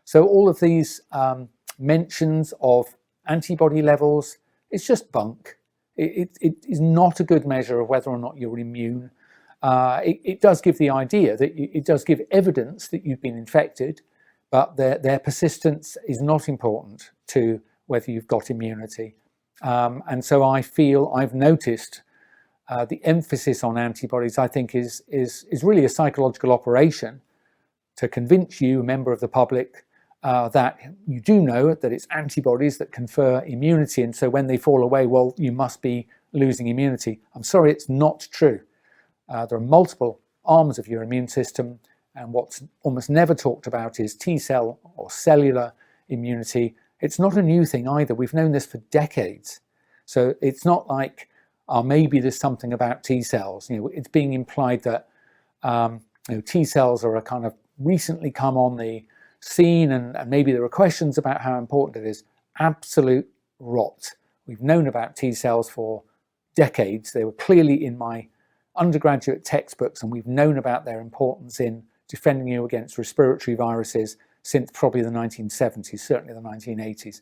So all of these mentions of antibody levels, it's just bunk. It is not a good measure of whether or not you're immune. It does give the idea that it does give evidence that you've been infected, but their persistence is not important to whether you've got immunity. And so I feel I've noticed the emphasis on antibodies, I think, is really a psychological operation to convince you, a member of the public, that you do know that it's antibodies that confer immunity, and so when they fall away, well, you must be losing immunity. I'm sorry, it's not true. There are multiple arms of your immune system, and what's almost never talked about is T cell or cellular immunity. It's not a new thing either. We've known this for decades. So it's not like, maybe there's something about T cells. It's being implied that T cells are a kind of recently come on the scene, and maybe there are questions about how important it is. Absolute rot. We've known about T cells for decades. They were clearly in my undergraduate textbooks, and we've known about their importance in defending you against respiratory viruses since probably the 1970s, certainly the 1980s.